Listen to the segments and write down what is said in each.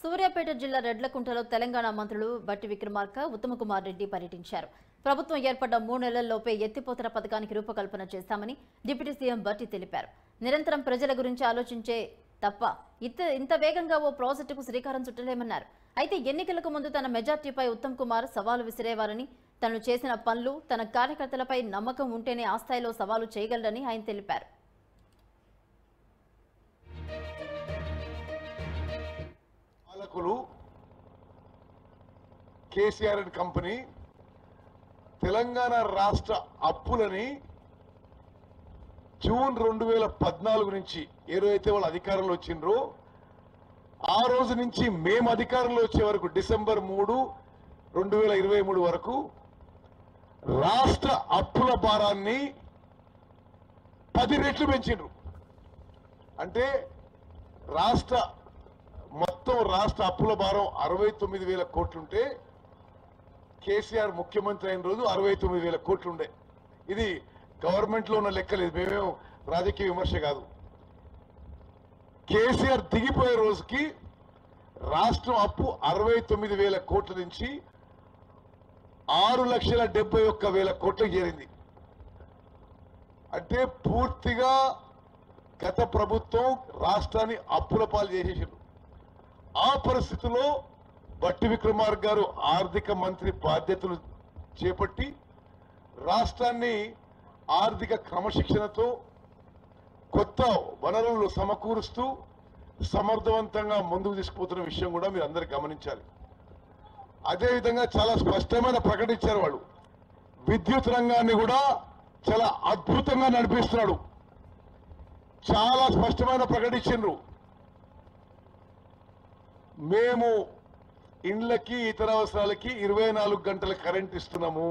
సూర్యాపేట జిల్లా రెడ్లకుంటలో తెలంగాణ మంత్రులు బట్టి విక్రమార్క, ఉత్తమకుమార్ రెడ్డి పర్యటించారు. ప్రభుత్వం ఏర్పడ్డ 3 నెలల్లోపే ఎత్తిపోతల పథకానికి రూపకల్పన చేస్తామని డిప్యూటీ సీఎం బట్టి తెలిపారు. నిరంతరం ప్రజల గురించి ఆలోచించే తప్ప ఇంత వేగంగా ఓ ప్రాజెక్టుకు శ్రీకారం చుట్టలేమన్నారు. అయితే ఎన్నికలకు ముందు తన మెజార్టీపై ఉత్తమ్ కుమార్ సవాలు విసిరేవారని, తను చేసిన పనులు తన కార్యకర్తలపై నమ్మకం ఉంటేనే ఆ స్థాయిలో సవాలు చేయగలరని ఆయన తెలిపారు. కేసీఆర్ అండ్ కంపెనీ తెలంగాణ రాష్ట్ర అప్పులని జూన్ 2014 నుంచి ఏదైతే వాళ్ళు అధికారంలో వచ్చిండ్రో ఆ రోజు నుంచి మేము అధికారంలో వచ్చే వరకు డిసెంబర్ 3, 2023 వరకు రాష్ట్ర అప్పుల భారాన్ని 10 రెట్లు పెంచిండ్రు. అంటే మొత్తం రాష్ట్ర అప్పుల భారం 69,000 కోట్లుంటే కేసీఆర్ ముఖ్యమంత్రి అయిన రోజు 69,000 కోట్లుండే. ఇది గవర్నమెంట్ లో ఉన్న లెక్కలేదు, మేమేం రాజకీయ విమర్శ కాదు. కేసీఆర్ దిగిపోయే రోజుకి రాష్ట్రం అప్పు 69,000 కోట్ల నుంచి 6,71,000 కోట్లకు చేరింది. అంటే పూర్తిగా గత ప్రభుత్వం రాష్ట్రాన్ని అప్పుల పాలు చేసేసారు. ఆ పరిస్థితుల్లో బట్టి విక్రమార్క గారు ఆర్థిక మంత్రి బాధ్యతలు చేపట్టి రాష్ట్రాన్ని ఆర్థిక క్రమశిక్షణతో కొత్త వనరులు సమకూరుస్తూ సమర్థవంతంగా ముందుకు తీసుకుపోతున్న విషయం కూడా మీరు అందరూ గమనించాలి. అదేవిధంగా చాలా స్పష్టమైన ప్రకటించారు వాళ్ళు. విద్యుత్ రంగాన్ని కూడా చాలా అద్భుతంగా నడిపిస్తున్నాడు. చాలా స్పష్టమైన ప్రకటించారు. మేము ఇండ్లకి ఇతర అవసరాలకి 24 గంటల కరెంట్ ఇస్తున్నాము.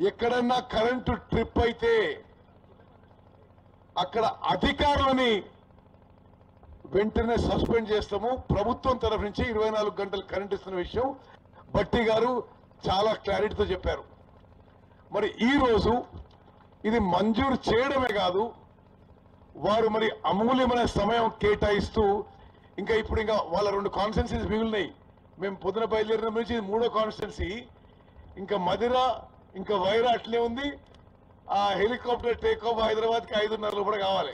ఎక్కడన్నా కరెంటు ట్రిప్ అయితే అక్కడ అధికారులని వెంటనే సస్పెండ్ చేస్తాము. ప్రభుత్వం తరఫు నుంచి 24 గంటలు కరెంట్ ఇస్తున్న విషయం బట్టి గారు చాలా క్లారిటీతో చెప్పారు. మరి ఈ రోజు ఇది మంజూరు చేయడమే కాదు, వారు మరి అమూల్యమైన సమయం కేటాయిస్తూ ఇంకా వాళ్ళ 2 కాన్స్టిట్యున్సీస్ మిగిలినాయి. మేము పొద్దున బయలుదేరిన నుంచి ఇది 3వ కాన్స్టిట్యున్సీ. ఇంకా మదిర ఇంకా వైరా అట్లే ఉంది. ఆ హెలికాప్టర్ టేక్ ఆఫ్ హైదరాబాద్కి 5:30 లోపల కావాలి.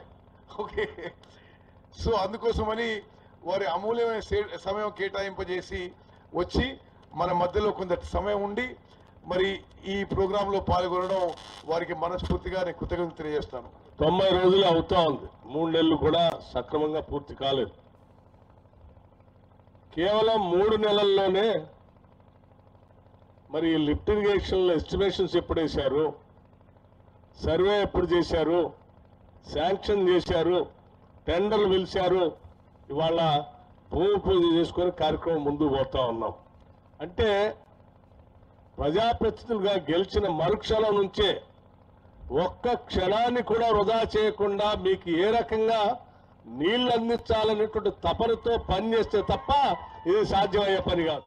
ఓకే, సో అందుకోసమని వారి అమూల్యమైన సమయం కేటాయింపజేసి వచ్చి మన మధ్యలో కొంత సమయం ఉండి మరి ఈ ప్రోగ్రామ్ లో పాల్గొనడం వారికి మనస్ఫూర్తిగా నేను కృతజ్ఞతలు తెలియజేస్తాను. 90 రోజులు అవుతా ఉంది, 3 నెలలు కూడా సక్రమంగా పూర్తి కాలేదు. కేవలం 3 నెలల్లోనే మరి లిఫ్ట్ ఇరిగేషన్లో ఎస్టిమేషన్స్ ఎప్పుడు వేశారు, సర్వే ఎప్పుడు చేశారు, శాంక్షన్ చేశారు, టెండర్లు పిలిచారు, ఇవాళ భూమి పూజ చేసుకుని కార్యక్రమం ముందుకు పోతా ఉన్నాం. అంటే ప్రజాప్రతినిధులుగా గెలిచిన మరుక్షణం నుంచే ఒక్క క్షణాన్ని కూడా వృధా చేయకుండా మీకు ఏ రకంగా నీళ్లు అందించాలనేటువంటి తపనతో పనిచేస్తే తప్ప ఇది సాధ్యమయ్యే పని కాదు.